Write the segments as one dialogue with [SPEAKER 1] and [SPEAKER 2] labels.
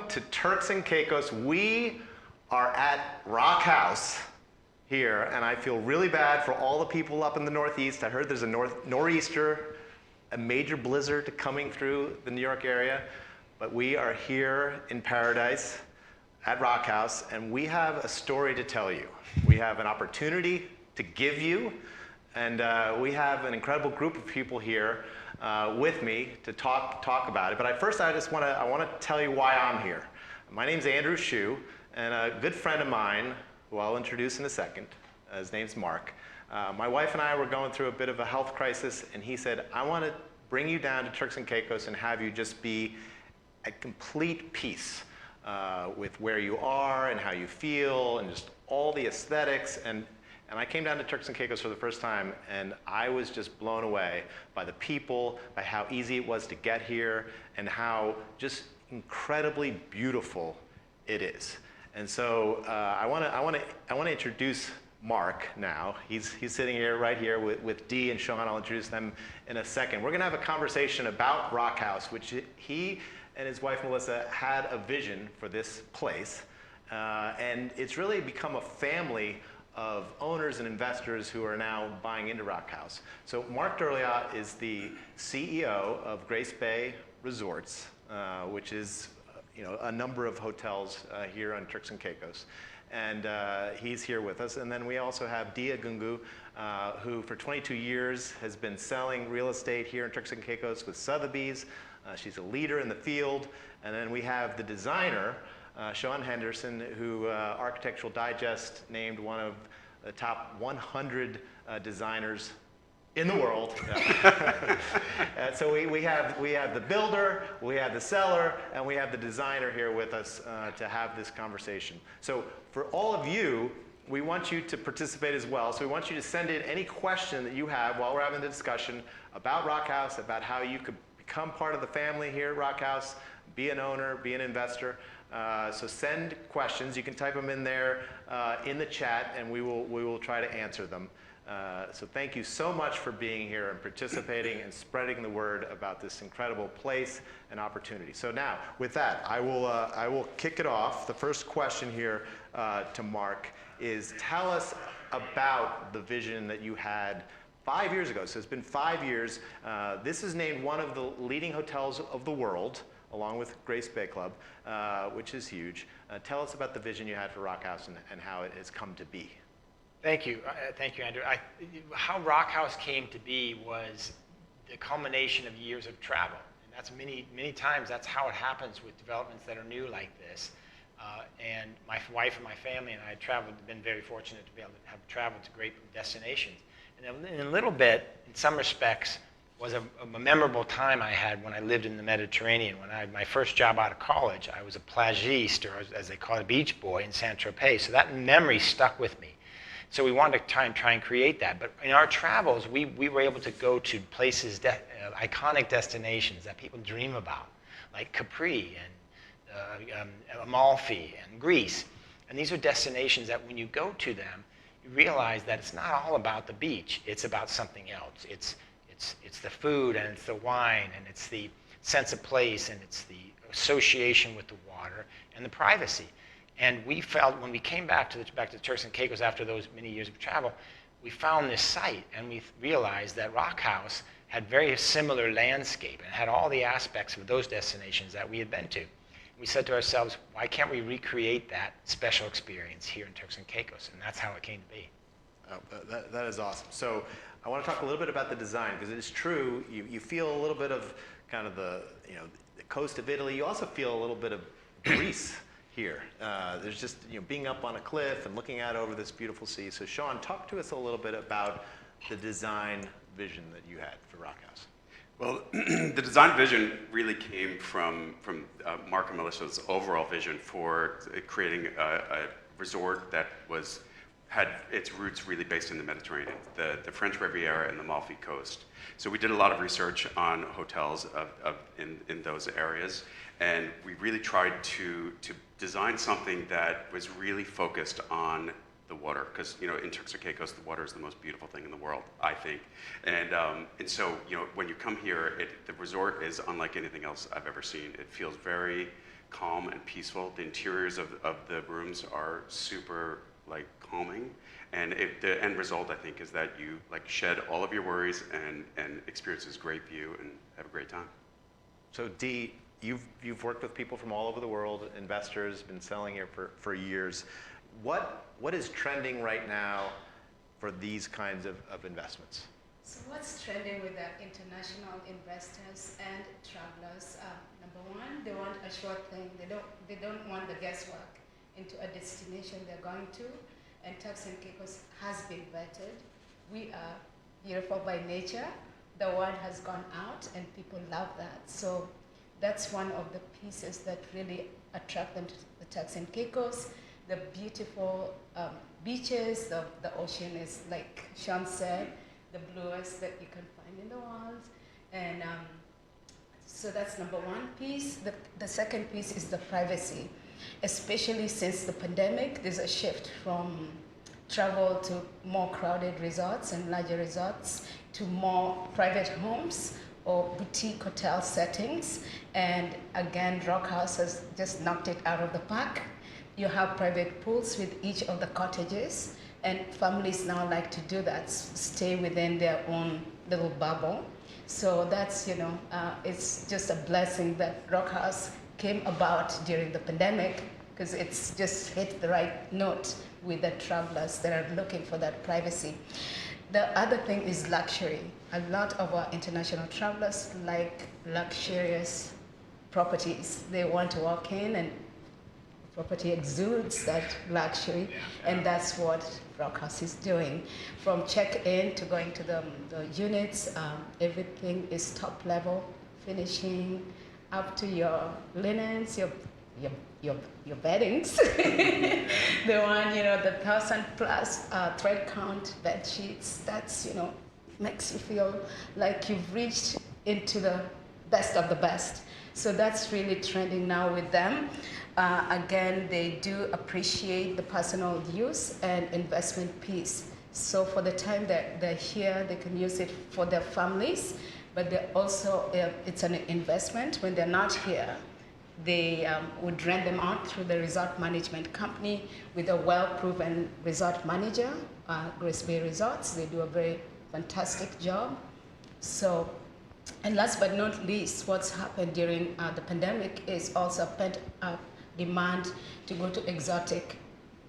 [SPEAKER 1] Welcome to Turks and Caicos. We are at Rock House here, and I feel really bad for all the people up in the Northeast. I heard there's a nor'easter, a major blizzard coming through the New York area, but we are here in paradise at Rock House, and we have a story to tell you. We have an opportunity to give you, and we have an incredible group of people here with me to talk about it. But I just want to tell you why I'm here. My name's Andrew Shue, and a good friend of mine, who I'll introduce in a second, his name's Mark. My wife and I were going through a bit of a health crisis, and he said, I want to bring you down to Turks and Caicos and have you just be at complete peace with where you are and how you feel and just all the aesthetics. And I came down to Turks and Caicos for the first time, and I was just blown away by the people, by how easy it was to get here, and how just incredibly beautiful it is. And so I want to introduce Mark now. He's sitting here right here with Dee and Sean. I'll introduce them in a second. We're going to have a conversation about Rock House, which he and his wife Melissa had a vision for this place, and it's really become a family of owners and investors who are now buying into Rock House. So Mark Durliat is the CEO of Grace Bay Resorts, which is a number of hotels here on Turks and Caicos. And he's here with us. And then we also have Dia Gungu, who for 22 years has been selling real estate here in Turks and Caicos with Sotheby's. She's a leader in the field. And then we have the designer, Sean Henderson, who Architectural Digest named one of the top 100 designers in the world. So we have the builder, we have the seller, and we have the designer here with us to have this conversation. So for all of you, we want you to participate as well. So we want you to send in any question that you have while we're having the discussion about Rock House, about how you could become part of the family here at Rock House, be an owner, be an investor. So send questions. You can type them in there in the chat, and we will try to answer them. So thank you so much for being here and participating and spreading the word about this incredible place and opportunity. So now, with that, I will kick it off. The first question here to Mark is, tell us about the vision that you had 5 years ago. So it's been 5 years. This is named one of the leading hotels of the world, along with Grace Bay Club, which is huge. Tell us about the vision you had for Rock House and how it has come to be.
[SPEAKER 2] Thank you, Andrew. How Rock House came to be was the culmination of years of travel, and that's many times that's how it happens with developments that are new like this. And my wife and my family and I have been very fortunate to be able to have traveled to great destinations. And in a little bit, in some respects, was a memorable time I had when I lived in the Mediterranean. When I had my first job out of college, I was a plagiste, or as they call it, a beach boy in Saint-Tropez. So that memory stuck with me. So we wanted to try and create that. But in our travels, we were able to go to places, iconic destinations that people dream about, like Capri and Amalfi and Greece. And these are destinations that when you go to them, you realize that it's not all about the beach. It's about something else. It's the food, and it's the wine, and it's the sense of place, and it's the association with the water and the privacy. And we felt when we came back to Turks and Caicos after those many years of travel, we found this site, and we realized that Rock House had very similar landscape and had all the aspects of those destinations that we had been to. We said to ourselves, why can't we recreate that special experience here in Turks and Caicos? And that's how it came to be.
[SPEAKER 1] Oh, that is awesome. So I want to talk a little bit about the design, because it is true, you feel a little bit of kind of the coast of Italy. You also feel a little bit of Greece here. There's just being up on a cliff and looking out over this beautiful sea. So Sean, talk to us a little bit about the design vision that you had for Rock House.
[SPEAKER 3] Well, the design vision really came from Mark and Melissa's overall vision for creating a resort that had its roots really based in the Mediterranean, the French Riviera and the Amalfi Coast. So we did a lot of research on hotels in those areas, and we really tried to design something that was really focused on the water, because in Turks and Caicos the water is the most beautiful thing in the world, I think, and so when you come here, the resort is unlike anything else I've ever seen. It feels very calm and peaceful. The interiors of the rooms are super like calming, and the end result I think is that you like shed all of your worries and experience this great view and have a great time.
[SPEAKER 1] So Dee, you've worked with people from all over the world, investors, been selling here for years. What is trending right now for these kinds of investments?
[SPEAKER 4] So what's trending with the international investors and travelers? Number one, they want a short thing. They don't want the guesswork into a destination they're going to. And Turks and Caicos has been vetted. We are beautiful by nature. The word has gone out and people love that. So that's one of the pieces that really attract them to the Turks and Caicos. The beautiful beaches, the ocean is, like Sean said, the bluest that you can find in the world. And so that's number one piece. The second piece is the privacy. Especially since the pandemic, there's a shift from travel to more crowded resorts and larger resorts to more private homes or boutique hotel settings. And again, Rock House has just knocked it out of the park. You have private pools with each of the cottages, and families now like to do that, stay within their own little bubble. So that's, it's just a blessing that Rock House came about during the pandemic, because it's just hit the right note with the travelers that are looking for that privacy. The other thing is luxury. A lot of our international travelers like luxurious properties. They want to walk in and property exudes that luxury, and that's what Rock House is doing. From check-in to going to the units, everything is top level, finishing up to your linens, your beddings. The one, the 1,000+ thread count bed sheets. That's, makes you feel like you've reached into the best of the best. So that's really trending now with them. Again, they do appreciate the personal use and investment piece. So for the time that they're here, they can use it for their families, but they also, it's an investment. When they're not here, they would rent them out through the resort management company with a well-proven resort manager, Grace Bay Resorts. They do a very fantastic job. So, and last but not least, what's happened during the pandemic is also pent-up demand to go to exotic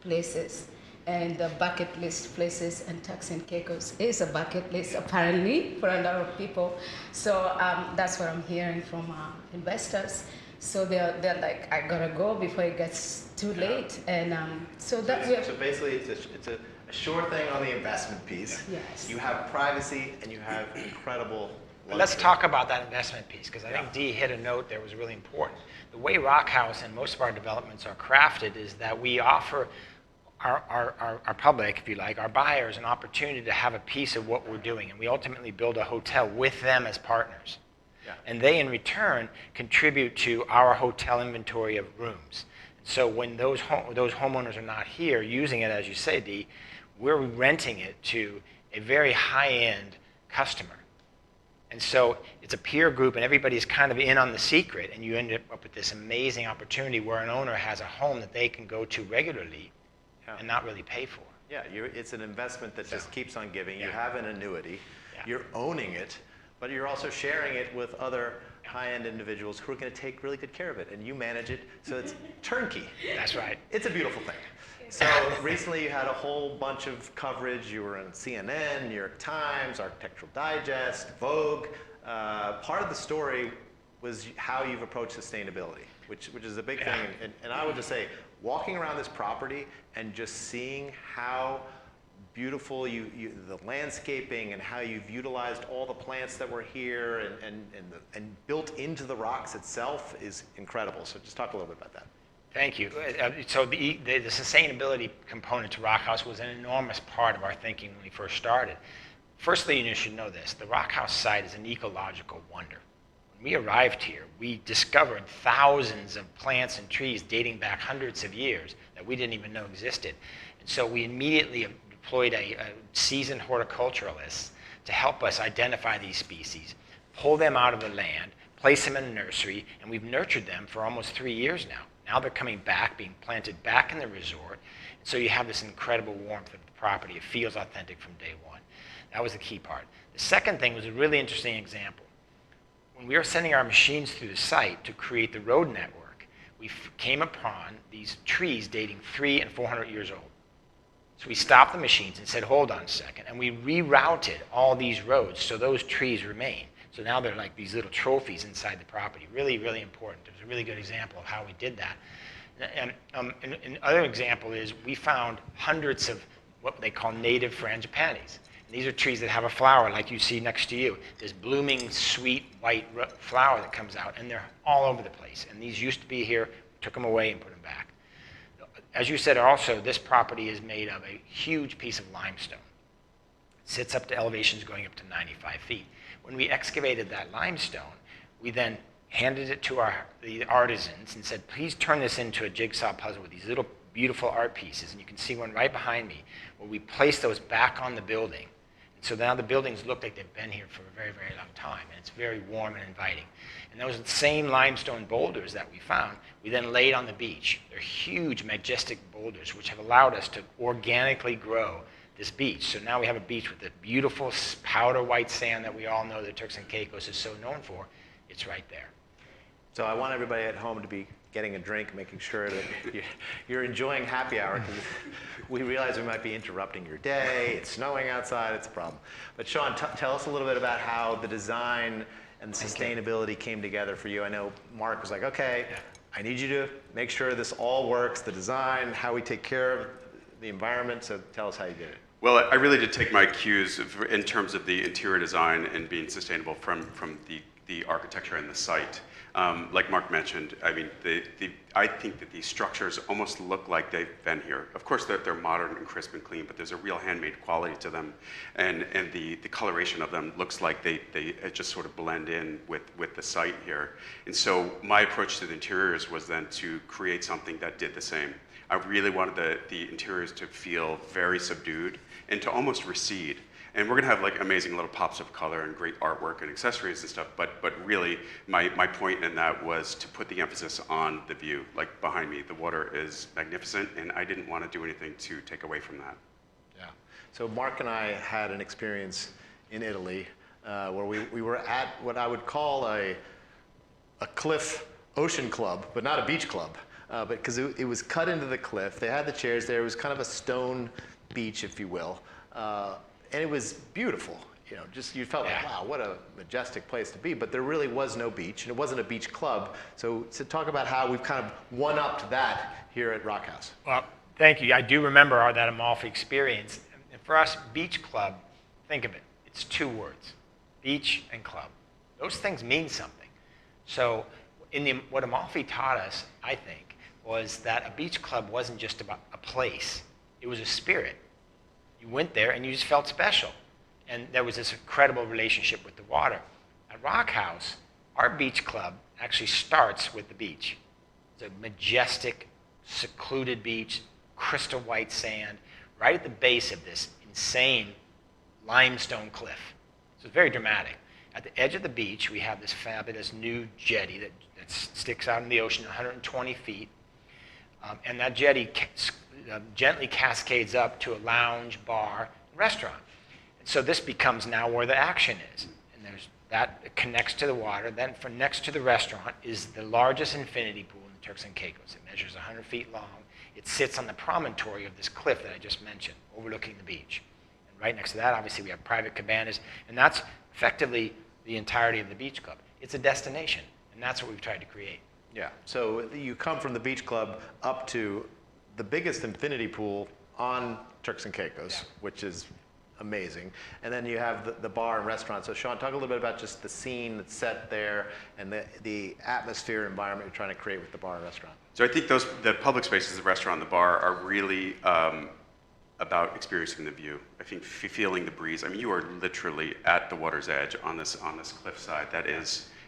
[SPEAKER 4] places. And the bucket list places, and Turks and Caicos is a bucket list apparently for a lot of people. So that's what I'm hearing from investors. So they're like, I gotta go before it gets too late. And so
[SPEAKER 1] basically it's a sure thing on the investment piece.
[SPEAKER 4] Yes.
[SPEAKER 1] You have privacy and you have incredible luxury.
[SPEAKER 2] Let's talk about that investment piece, because I think Dee hit a note that was really important. The way Rock House and most of our developments are crafted is that we offer our public, if you like, our buyers, an opportunity to have a piece of what we're doing. And we ultimately build a hotel with them as partners. Yeah. And they, in return, contribute to our hotel inventory of rooms. So when those homeowners are not here using it, as you say, Dee, we're renting it to a very high-end customer. And so it's a peer group, and everybody's kind of in on the secret, and you end up with this amazing opportunity where an owner has a home that they can go to regularly and not really pay for.
[SPEAKER 1] Yeah, it's an investment that just keeps on giving. You have an annuity. You're owning it, but you're also sharing it with other high-end individuals who are going to take really good care of it, and you manage it, so it's turnkey.
[SPEAKER 2] That's right.
[SPEAKER 1] It's a beautiful thing. So recently you had a whole bunch of coverage. You were on CNN, New York Times, Architectural Digest, Vogue. Part of the story was how you've approached sustainability, which is a big thing. And I would just say, walking around this property and just seeing how beautiful the landscaping and how you've utilized all the plants that were here and built into the rocks itself is incredible. So just talk a little bit about that.
[SPEAKER 2] Thank you. So the sustainability component to Rock House was an enormous part of our thinking when we first started. Firstly, you should know this, the Rock House site is an ecological wonder. When we arrived here, we discovered thousands of plants and trees dating back hundreds of years that we didn't even know existed. And so we immediately deployed a seasoned horticulturalist to help us identify these species, pull them out of the land, place them in a nursery, and we've nurtured them for almost 3 years now. Now they're coming back, being planted back in the resort, and so you have this incredible warmth of the property. It feels authentic from day one. That was the key part. The second thing was a really interesting example. When we were sending our machines through the site to create the road network, we came upon these trees dating 300 and 400 years old. So we stopped the machines and said, hold on a second, and we rerouted all these roads so those trees remain. So now they're like these little trophies inside the property. Really, really important. It was a really good example of how we did that. And another example is we found hundreds of what they call native frangipanis. And these are trees that have a flower like you see next to you. This blooming, sweet, white flower that comes out, and they're all over the place. And these used to be here, took them away and put them back. As you said also, this property is made of a huge piece of limestone. It sits up to elevations going up to 95 feet. When we excavated that limestone, we then handed it to the artisans and said, please turn this into a jigsaw puzzle with these little beautiful art pieces. And you can see one right behind me where we placed those back on the building. And so now the buildings look like they've been here for a very, very long time. And it's very warm and inviting. And those same limestone boulders that we found, we then laid on the beach. They're huge, majestic boulders, which have allowed us to organically grow this beach. So now we have a beach with the beautiful powder white sand that we all know that Turks and Caicos is so known for. It's right there.
[SPEAKER 1] So I want everybody at home to be getting a drink, making sure that you're enjoying happy hour, because we realize we might be interrupting your day. It's snowing outside. It's a problem. But Sean, tell us a little bit about how the design and sustainability came together for you. I know Mark was like, okay, I need you to make sure this all works, the design, how we take care of the environment. So tell us how you did it.
[SPEAKER 3] Well, I really did take my cues in terms of the interior design and being sustainable from the architecture and the site. Like Mark mentioned, I mean, I think that these structures almost look like they've been here. Of course, they're modern and crisp and clean, but there's a real handmade quality to them, and the coloration of them looks like they just sort of blend in with the site here. And so my approach to the interiors was then to create something that did the same. I really wanted the interiors to feel very subdued and to almost recede. And we're gonna have like amazing little pops of color and great artwork and accessories and stuff, but really my point in that was to put the emphasis on the view. Like behind me, the water is magnificent, and I didn't want to do anything to take away from that.
[SPEAKER 1] Yeah. So Mark and I had an experience in Italy where we were at what I would call a cliff ocean club, but not a beach club, but because it was cut into the cliff. They had the chairs there. It was kind of a stone beach, if you will. And it was beautiful, you know, just you felt like, wow, what a majestic place to be, but there really was no beach, and it wasn't a beach club. So talk about how we've kind of one-upped that here at Rock House.
[SPEAKER 2] Well, thank you. I do remember that Amalfi experience. And for us, beach club, think of it. It's 2 words, beach and club. Those things mean something. So what Amalfi taught us, I think, was that a beach club wasn't just about a place. It was a spirit. You went there and you just felt special. And there was this incredible relationship with the water. At Rock House, our beach club actually starts with the beach. It's a majestic, secluded beach, crystal white sand, right at the base of this insane limestone cliff. So it's very dramatic. At the edge of the beach, we have this fabulous new jetty that sticks out in the ocean 120 feet. And that jetty gently cascades up to a lounge, bar, restaurant. And so this becomes now where the action is. And that connects to the water. Then next to the restaurant is the largest infinity pool in the Turks and Caicos. It measures 100 feet long. It sits on the promontory of this cliff that I just mentioned, overlooking the beach. And right next to that, obviously, we have private cabanas. And that's effectively the entirety of the beach club. It's a destination, and that's what we've tried to create.
[SPEAKER 1] Yeah, so you come from the beach club up to the biggest infinity pool on Turks and Caicos, which is amazing. And then you have the bar and restaurant. So Sean, talk a little bit about just the scene that's set there and the atmosphere environment you're trying to create with the bar and restaurant.
[SPEAKER 3] So I think the public spaces, the restaurant, the bar, are really about experiencing the view. I think feeling the breeze. I mean, you are literally at the water's edge on this cliffside.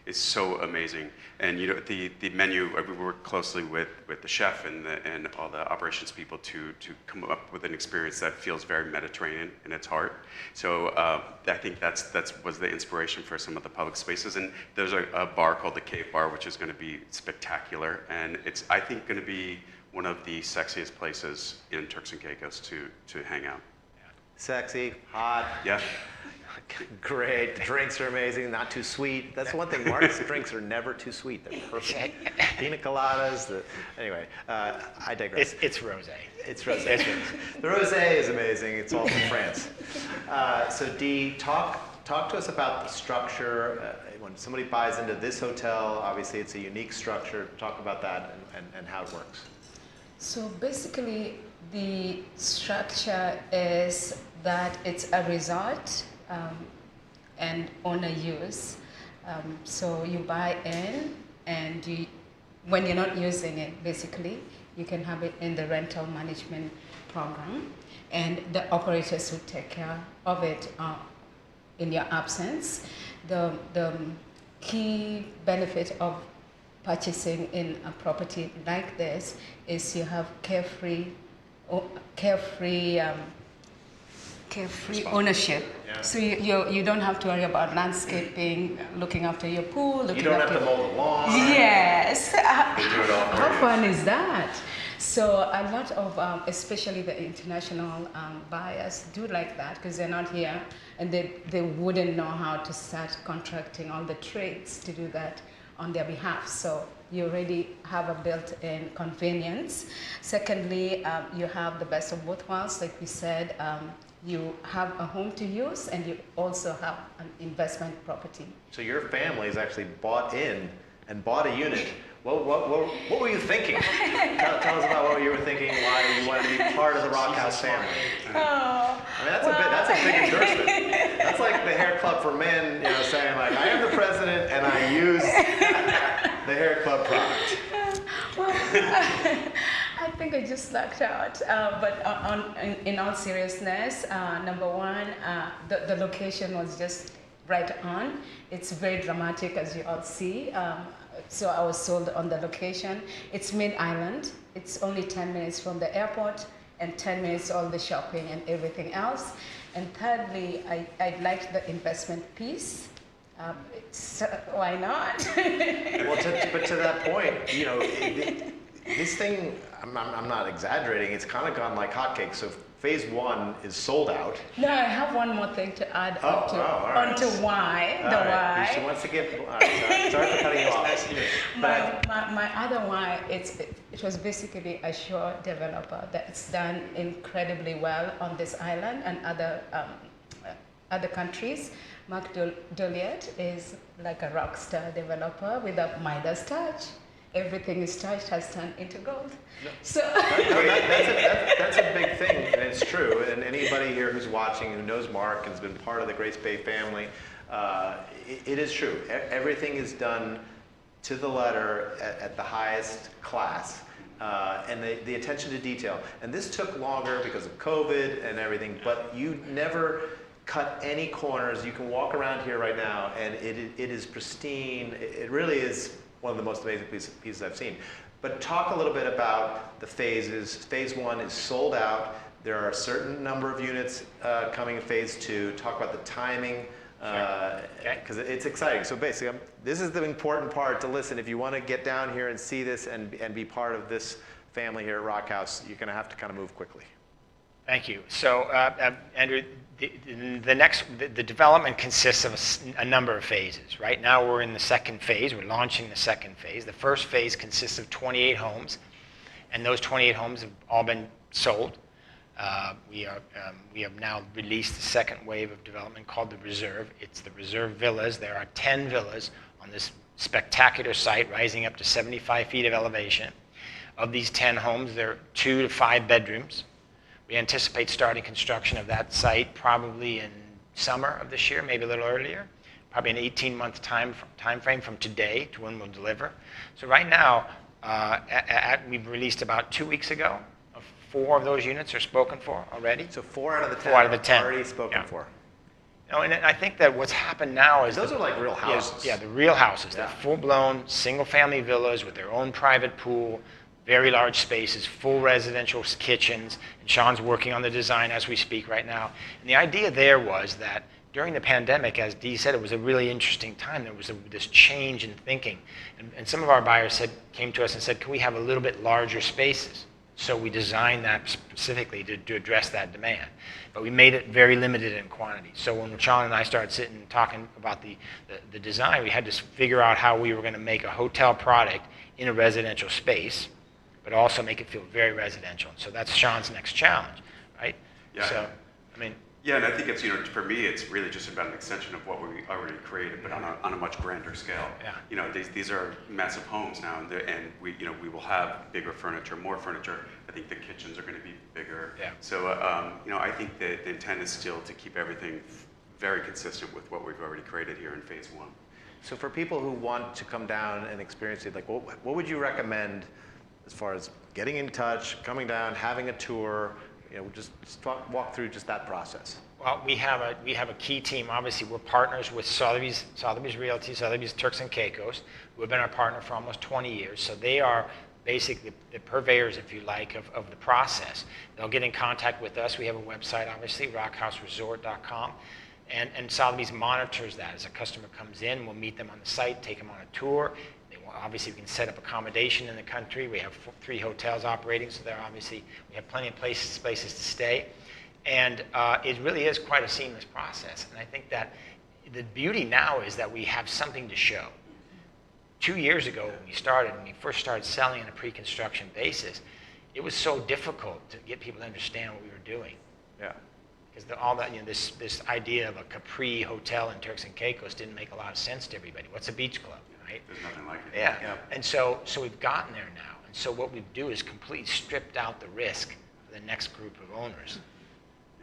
[SPEAKER 3] is so amazing. And the menu, we work closely with the chef and all the operations people to come up with an experience that feels very Mediterranean in its heart. So I think that was the inspiration for some of the public spaces. And there's a bar called the Cave Bar, which is going to be spectacular, and it's, I think, going to be one of the sexiest places in Turks and Caicos to hang out.
[SPEAKER 1] Sexy, hot.
[SPEAKER 3] Yeah.
[SPEAKER 1] Great. The drinks are amazing, not too sweet. That's one thing. Mark's drinks are never too sweet. They're perfect. Pina coladas. Anyway, I digress.
[SPEAKER 2] It's rosé.
[SPEAKER 1] It's rosé. The rosé is amazing. It's all from France. So Dee, talk to us about the structure. When somebody buys into this hotel, obviously it's a unique structure. Talk about that and how it works.
[SPEAKER 4] So basically, the structure is that it's a resort and owner use. So you buy in, and when you're not using it, basically, you can have it in the rental management program, and the operators will take care of it in your absence. The key benefit of purchasing in a property like this is you have carefree ownership.
[SPEAKER 1] Yeah.
[SPEAKER 4] So you don't have to worry about landscaping, looking after your pool.
[SPEAKER 1] You don't have to mow the lawn.
[SPEAKER 4] Yes.
[SPEAKER 3] They do it all for
[SPEAKER 4] How
[SPEAKER 3] you.
[SPEAKER 4] fun is that? So a lot of, especially the international buyers do like that because they're not here and they wouldn't know how to start contracting all the trades to do that on their behalf. So you already have a built-in convenience. Secondly, you have the best of both worlds. Like we said, you have a home to use and you also have an investment property.
[SPEAKER 1] So your family's actually bought in and bought a unit. What were you thinking? Tell us about what you were thinking, why you wanted to be part of the Rock House family.
[SPEAKER 4] Oh,
[SPEAKER 1] I mean, that's a big endorsement. That's like the hair club for men, saying like, I am the president and I use the hair club product.
[SPEAKER 4] Well, I think I just lucked out. But in all seriousness, number one, the location was just right on. It's very dramatic, as you all see. So I was sold on the location. It's mid-island. It's only 10 minutes from the airport and 10 minutes all the shopping and everything else. And thirdly, I liked the investment piece. Why not?
[SPEAKER 1] Well, but to that point, this thing, I'm not exaggerating, it's kind of gone like hotcakes. So phase one is sold out.
[SPEAKER 4] No, I have one more thing to add
[SPEAKER 1] all right.
[SPEAKER 4] onto why.
[SPEAKER 1] All
[SPEAKER 4] The
[SPEAKER 1] right.
[SPEAKER 4] why.
[SPEAKER 1] She wants to get, all right, sorry for cutting you off.
[SPEAKER 4] My other why, it was basically a shore developer that's done incredibly well on this island and other countries. Mark Doliet is like a rock star developer with a Midas touch. Everything is touched has turned into gold.
[SPEAKER 1] No.
[SPEAKER 4] So
[SPEAKER 1] That's a big thing, and it's true. And anybody here who's watching who knows Mark and has been part of the Grace Bay family, it is true. Everything is done to the letter at the highest class, and the attention to detail. And this took longer because of COVID and everything, but you never cut any corners. You can walk around here right now, and it is pristine. It really is one of the most amazing pieces I've seen. But talk a little bit about the phases. Phase one is sold out. There are a certain number of units coming in phase two. Talk about the timing, because it's exciting. So basically, this is the important part to listen. If you want to get down here and see this and be part of this family here at Rock House, you're going to have to kind of move quickly.
[SPEAKER 2] Thank you. So, Andrew, the development consists of a number of phases. Right now, we're in the second phase. We're launching the second phase. The first phase consists of 28 homes, and those 28 homes have all been sold. We have now released the second wave of development called the Reserve. It's the Reserve Villas. There are 10 villas on this spectacular site, rising up to 75 feet of elevation. Of these 10 homes, there are 2 to 5 bedrooms. We anticipate starting construction of that site probably in summer of this year, maybe a little earlier, probably an 18-month time frame from today to when we'll deliver. So right now, we've released about 2 weeks ago. 4 of those units are spoken for already.
[SPEAKER 1] So 4 out of the 10
[SPEAKER 2] 4 out of the 10.
[SPEAKER 1] already spoken for.
[SPEAKER 2] No, and I think that what's happened now is
[SPEAKER 1] Those are like real houses.
[SPEAKER 2] Yeah, the real houses.
[SPEAKER 1] Yeah.
[SPEAKER 2] They're full-blown, single-family villas with their own private pool, very large spaces, full residential kitchens. And Sean's working on the design as we speak right now. And the idea there was that during the pandemic, as Dee said, it was a really interesting time. There was this change in thinking. And some of our buyers came to us and said, can we have a little bit larger spaces? So we designed that specifically to address that demand. But we made it very limited in quantity. So when Sean and I started sitting and talking about the design, we had to figure out how we were going to make a hotel product in a residential space, but also make it feel very residential. So that's Sean's next challenge, right?
[SPEAKER 3] Yeah.
[SPEAKER 2] So, I mean,
[SPEAKER 3] Yeah, and I think it's, for me, it's really just about an extension of what we already created, but on a much grander scale.
[SPEAKER 2] Yeah.
[SPEAKER 3] These are massive homes now, and we will have bigger furniture, more furniture. I think the kitchens are going to be bigger.
[SPEAKER 2] Yeah.
[SPEAKER 3] So, I think that the intent is still to keep everything very consistent with what we've already created here in phase 1.
[SPEAKER 1] So for people who want to come down and experience it, like what would you recommend as far as getting in touch, coming down, having a tour? Just walk through just that process.
[SPEAKER 2] well, we have a key team. Obviously, we're partners with Sotheby's Realty, Sotheby's Turks and Caicos, who have been our partner for almost 20 years. So they are basically the purveyors, if you like, of the process. They'll get in contact with us. We have a website, obviously, rockhouseresort.com. And Sotheby's monitors that. As a customer comes in, we'll meet them on the site, take them on a tour. Obviously, we can set up accommodation in the country. We have 3 hotels operating, so we have plenty of places to stay. And it really is quite a seamless process. And I think that the beauty now is that we have something to show. 2 years ago, when we first started selling on a pre-construction basis, it was so difficult to get people to understand what we were doing.
[SPEAKER 1] Yeah.
[SPEAKER 2] Because all that, this idea of a Capri hotel in Turks and Caicos didn't make a lot of sense to everybody. What's a beach club? Right?
[SPEAKER 3] There's nothing like it.
[SPEAKER 2] Yeah.
[SPEAKER 1] Yeah.
[SPEAKER 2] And so we've gotten there now. And so what we do is completely stripped out the risk for the next group of owners.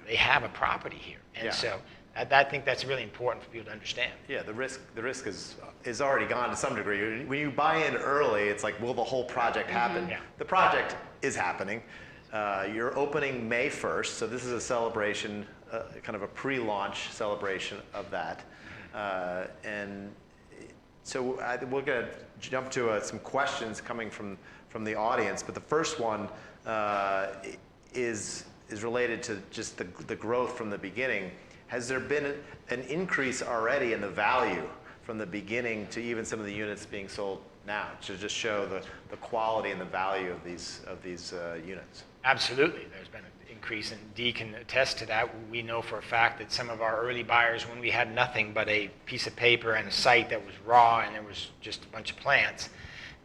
[SPEAKER 2] They have a property here. And
[SPEAKER 1] Yeah.
[SPEAKER 2] so I think that's really important for people to understand.
[SPEAKER 1] Yeah, the risk is already gone to some degree. When you buy in early, it's like, will the whole project happen?
[SPEAKER 2] Yeah.
[SPEAKER 1] The project is happening. You're opening May 1st, so this is a celebration, kind of a pre-launch celebration of that. And so we're going to jump to some questions coming from the audience, but the first one is related to just the growth from the beginning. Has there been an increase already in the value from the beginning to even some of the units being sold now, to just show the quality and the value of these units?
[SPEAKER 2] Absolutely. There's been an increase, and Dee can attest to that. We know for a fact that some of our early buyers, when we had nothing but a piece of paper and a site that was raw and there was just a bunch of plants,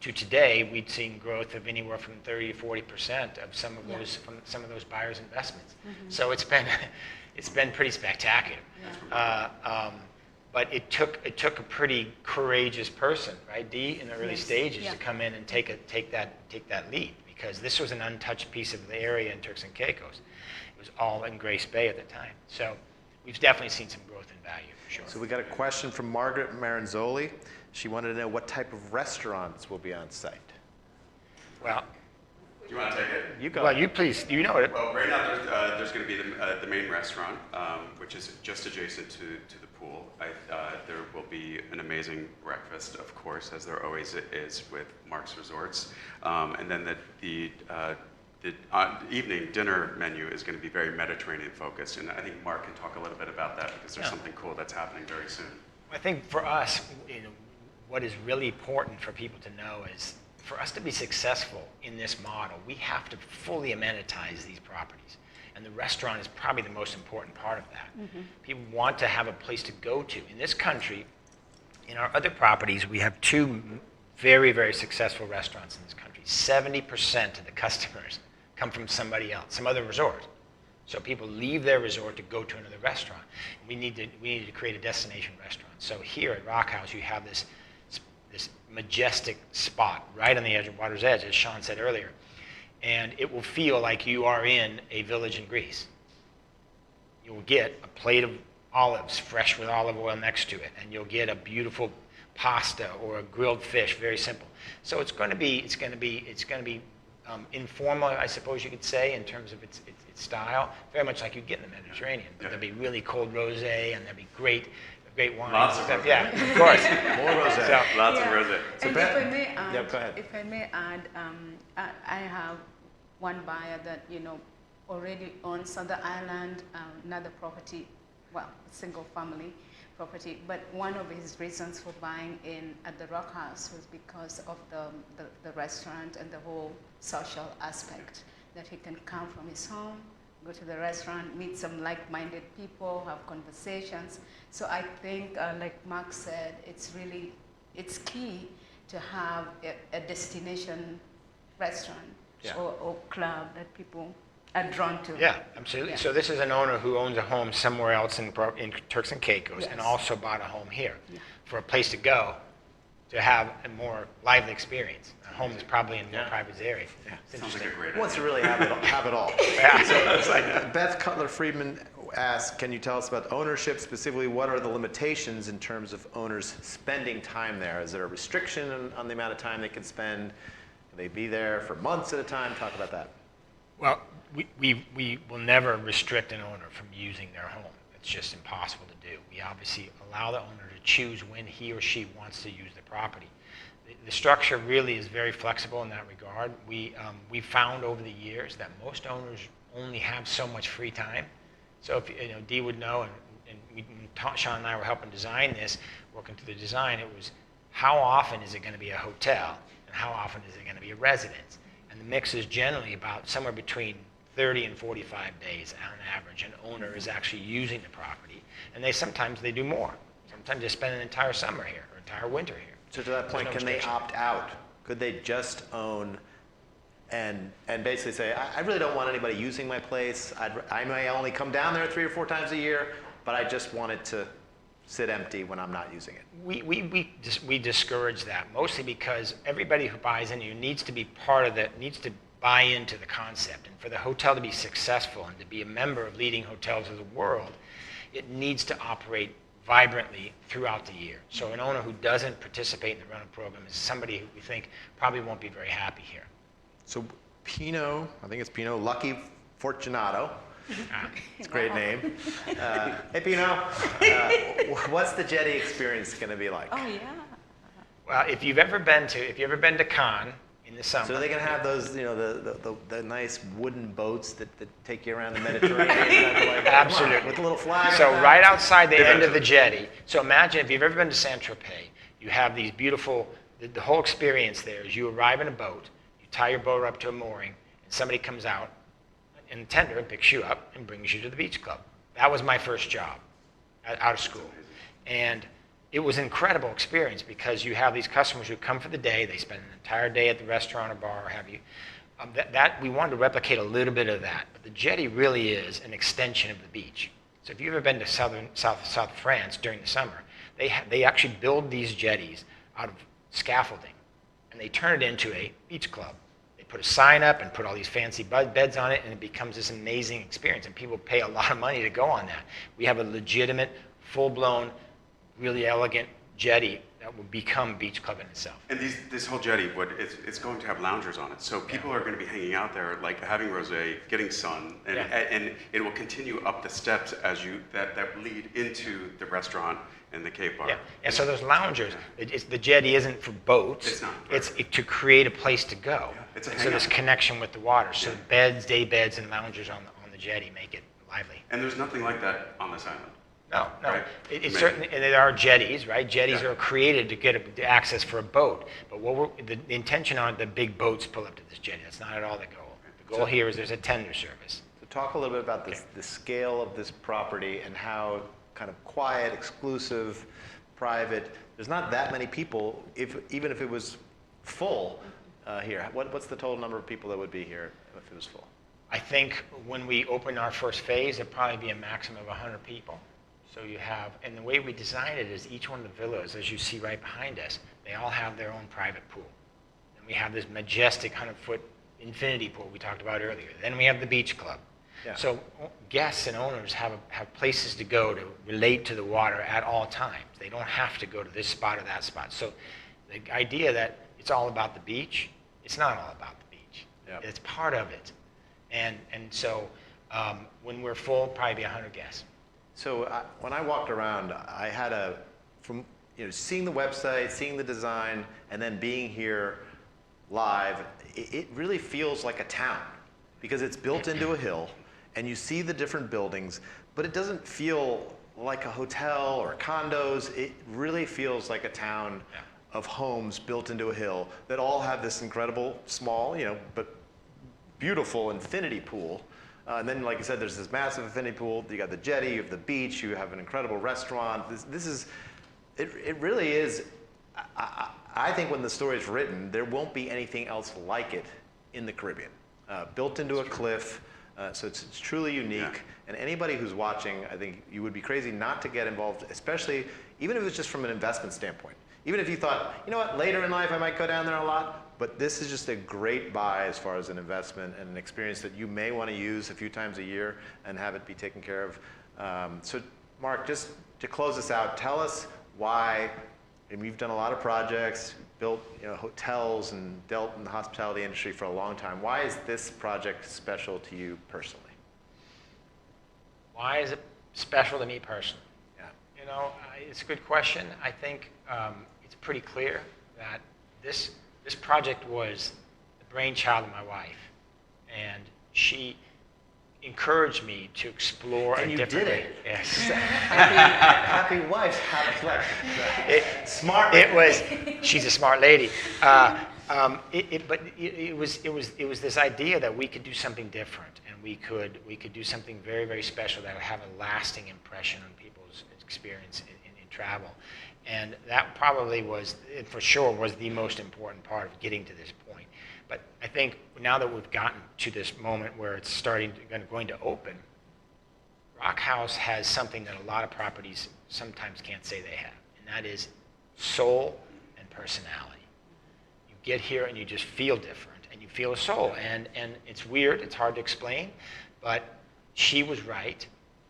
[SPEAKER 2] to today, we'd seen growth of anywhere from 30 to 40% of some of those from some of those buyers' investments. So it's been pretty spectacular. But it took a pretty courageous person, right, Dee, in the early stages to come in and take that leap, because this was an untouched piece of the area in Turks and Caicos. It was all in Grace Bay at the time. So we've definitely seen some growth in value, for sure.
[SPEAKER 1] So we got a question from Margaret Maranzoli. She wanted to know what type of restaurants will be on site.
[SPEAKER 2] Well,
[SPEAKER 3] Do you want to take it?
[SPEAKER 1] You go.
[SPEAKER 2] well, you please, you know it.
[SPEAKER 3] Well, right now there's going to be the main restaurant, which is just adjacent to the pool. There will be an amazing breakfast, of course, as there always is with Mark's Resorts, and then the evening dinner menu is going to be very Mediterranean focused, and I think Mark can talk a little bit about that because there's something cool that's happening very soon.
[SPEAKER 2] I think for us, what is really important for people to know is, for us to be successful in this model, we have to fully amenitize these properties. And the restaurant is probably the most important part of that. People want to have a place to go to. In this country, in our other properties, we have 2 very, very successful restaurants in this country. 70% of the customers come from somebody else, some other resort. So people leave their resort to go to another restaurant. We need to create a destination restaurant. So here at Rock House, you have this majestic spot right on the edge of water's edge, as Sean said earlier. And it will feel like you are in a village in Greece. You will get a plate of olives, fresh with olive oil next to it, and you'll get a beautiful pasta or a grilled fish, very simple. So it's going to be informal, I suppose you could say, in terms of its style, very much like you'd get in the Mediterranean. But there'd be really cold rosé, and there'd be great wines.
[SPEAKER 3] Lots of rosé.
[SPEAKER 2] Yeah, of course.
[SPEAKER 1] More rosé.
[SPEAKER 2] So,
[SPEAKER 3] Lots of
[SPEAKER 4] Yeah.
[SPEAKER 3] rosé.
[SPEAKER 4] And
[SPEAKER 1] Beth-
[SPEAKER 4] if I may add,
[SPEAKER 1] Yeah, go ahead.
[SPEAKER 4] if I may add, I have one buyer that already owns on the island another property, well, single family property. But one of his reasons for buying in at the Rock House was because of the restaurant and the whole social aspect, that he can come from his home, go to the restaurant, meet some like-minded people, have conversations. So I think, like Mark said, it's key to have a destination restaurant
[SPEAKER 1] Yeah.
[SPEAKER 4] or club that people are drawn to.
[SPEAKER 2] yeah, absolutely.
[SPEAKER 4] Yeah.
[SPEAKER 2] So this is an owner who owns a home somewhere else in Turks and Caicos, and
[SPEAKER 4] Yes.
[SPEAKER 2] also bought a home here
[SPEAKER 4] Yeah.
[SPEAKER 2] for a place to go to have a more lively experience. A home is probably in a more
[SPEAKER 1] Yeah.
[SPEAKER 2] private area. It's
[SPEAKER 3] Sounds like
[SPEAKER 2] interesting.
[SPEAKER 3] a great
[SPEAKER 1] Wants
[SPEAKER 3] idea.
[SPEAKER 1] to really have it all.
[SPEAKER 2] Yeah.
[SPEAKER 1] So it's like Beth Cutler-Friedman asked, can you tell us about ownership? Specifically, what are the limitations in terms of owners spending time there? Is there a restriction on the amount of time they can spend? Can they be there for months at a time? Talk about that.
[SPEAKER 2] Well, we will never restrict an owner from using their home. It's just impossible to do. We obviously allow the owner to choose when he or she wants to use the property. The structure really is very flexible in that regard. We found over the years that most owners only have so much free time. So if Dee would know, and Sean and I were helping design this, working through the design, it was how often is it going to be a hotel and how often is it going to be a residence? And the mix is generally about somewhere between 30 and 45 days on average. An owner is actually using the property, and sometimes they do more. Sometimes they spend an entire summer here or entire winter here.
[SPEAKER 1] So to that point,
[SPEAKER 2] There's no
[SPEAKER 1] can they
[SPEAKER 2] restriction.
[SPEAKER 1] opt out? Could they just own and basically say, I really don't want anybody using my place. I may only come down there 3 or 4 times a year, but I just want it to sit empty when I'm not using it.
[SPEAKER 2] We discourage that mostly because everybody who buys in here needs to be part of that, needs to buy into the concept. And for the hotel to be successful and to be a member of leading hotels of the world, it needs to operate vibrantly throughout the year. So an owner who doesn't participate in the rental program is somebody who we think probably won't be very happy here.
[SPEAKER 1] So Pino, I think it's Pino Lucky Fortunato. It's a great name. Hey Pino, what's the jetty experience going to be like?
[SPEAKER 4] Oh, yeah.
[SPEAKER 2] Well, if you've ever been to Cannes in the summer,
[SPEAKER 1] So they're going to have those, the nice wooden boats that take you around the Mediterranean. Like,
[SPEAKER 2] Absolutely.
[SPEAKER 1] with a little flag.
[SPEAKER 2] So
[SPEAKER 1] on the
[SPEAKER 2] right
[SPEAKER 1] back.
[SPEAKER 2] outside the end of the jetty. So imagine if you've ever been to Saint-Tropez, you have these beautiful, the whole experience there is you arrive in a boat, you tie your boat up to a mooring, and somebody comes out in a tender and picks you up and brings you to the beach club. That was my first job out of school. And it was an incredible experience because you have these customers who come for the day, they spend an entire day at the restaurant or bar or have you. We wanted to replicate a little bit of that, but the jetty really is an extension of the beach. So if you've ever been to South France during the summer, they actually build these jetties out of scaffolding, and they turn it into a beach club. They put a sign up and put all these fancy beds on it, and it becomes this amazing experience, and people pay a lot of money to go on that. We have a legitimate, full-blown, really elegant jetty that will become beach club in itself.
[SPEAKER 3] And this whole jetty, it's going to have loungers on it. So people are going to be hanging out there, like having rosé, getting sun, and,
[SPEAKER 2] Yeah.
[SPEAKER 3] and it will continue up the steps as that lead into the restaurant and the cave bar.
[SPEAKER 2] Yeah, and so those loungers, the jetty isn't for boats.
[SPEAKER 3] It's not, right.
[SPEAKER 2] It's to create a place to go.
[SPEAKER 3] Yeah, it's a
[SPEAKER 2] And so this
[SPEAKER 3] hangout.
[SPEAKER 2] connection with the water. So
[SPEAKER 3] Yeah.
[SPEAKER 2] beds, day beds, and loungers on the jetty make it lively.
[SPEAKER 3] And there's nothing like that on this island.
[SPEAKER 2] No.
[SPEAKER 3] Right.
[SPEAKER 2] It's
[SPEAKER 3] Amazing.
[SPEAKER 2] certainly, and there are jetties, right? Jetties
[SPEAKER 3] Yeah.
[SPEAKER 2] are created to get access for a boat. But the intention aren't the big boats pull up to this jetty. That's not at all the goal. The goal here is there's a tender service.
[SPEAKER 1] So talk a little bit about the scale of this property and how kind of quiet, exclusive, private. There's not that many people, even if it was full here. What's the total number of people that would be here if it was full?
[SPEAKER 2] I think when we open our first phase, there'll probably be a maximum of 100 people. So you have, and the way we design it is each one of the villas, as you see right behind us, they all have their own private pool. And we have this majestic 100-foot infinity pool we talked about earlier. Then we have the beach club.
[SPEAKER 1] Yeah.
[SPEAKER 2] So guests and owners have places to go to relate to the water at all times. They don't have to go to this spot or that spot. So the idea that it's all about the beach, it's not all about the beach.
[SPEAKER 1] Yep.
[SPEAKER 2] It's part of it. And so When we're full, probably be 100 guests.
[SPEAKER 1] So when I walked around, I had from seeing the website, seeing the design, and then being here live, it really feels like a town because it's built into a hill, and you see the different buildings, but it doesn't feel like a hotel or condos. It really feels like a town of homes built into a hill that all have this incredible, small, but beautiful infinity pool. And then, like you said, there's this massive infinity pool. You got the jetty, you have the beach, you have an incredible restaurant. It really is. I think when the story is written, there won't be anything else like it in the Caribbean. Built into a cliff, so it's truly unique.
[SPEAKER 3] Yeah.
[SPEAKER 1] And anybody who's watching, I think you would be crazy not to get involved, especially even if it's just from an investment standpoint. Even if you thought, you know what, later in life I might go down there a lot, but this is just a great buy as far as an investment and an experience that you may want to use a few times a year and have it be taken care of. So Mark, just to close this out, tell us why, and we've done a lot of projects, built hotels and dealt in the hospitality industry for a long time. Why is this project special to you personally?
[SPEAKER 2] Why is it special to me personally?
[SPEAKER 1] Yeah.
[SPEAKER 2] It's a good question. I think it's pretty clear that this project was the brainchild of my wife, and she encouraged me to explore
[SPEAKER 1] and
[SPEAKER 2] a different way.
[SPEAKER 1] It.
[SPEAKER 2] Yes.
[SPEAKER 1] happy wife, happy life. Smart.
[SPEAKER 2] She's a smart lady. But it was this idea that we could do something different, and we could do something very, very special that would have a lasting impression on people's experience in travel. And that probably was, for sure, was the most important part of getting to this point. But I think now that we've gotten to this moment where it's going to open, Rock House has something that a lot of properties sometimes can't say they have, and that is soul and personality. You get here and you just feel different, and you feel a soul. And it's weird, it's hard to explain, but she was right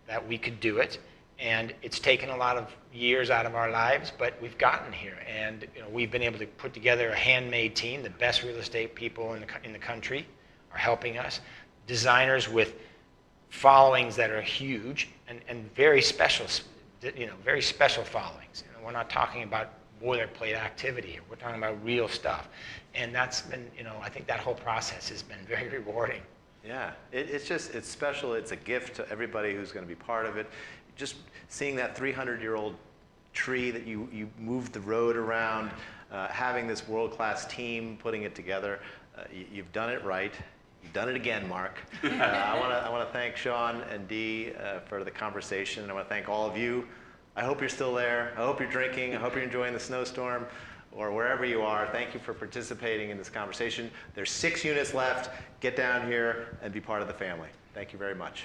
[SPEAKER 2] that we could do it. And it's taken a lot of years out of our lives, but we've gotten here. And we've been able to put together a handmade team. The best real estate people in the country are helping us. Designers with followings that are huge and very special, very special followings. We're not talking about boilerplate activity. We're talking about real stuff. And that's been, I think that whole process has been very rewarding.
[SPEAKER 1] Yeah, it's special. It's a gift to everybody who's going to be part of it. Just seeing that 300-year-old tree that you moved the road around, having this world-class team putting it together, you've done it right. You've done it again, Mark. I want to thank Sean and Dee for the conversation. I want to thank all of you. I hope you're still there. I hope you're drinking. I hope you're enjoying the snowstorm or wherever you are. Thank you for participating in this conversation. There's 6 units left. Get down here and be part of the family. Thank you very much.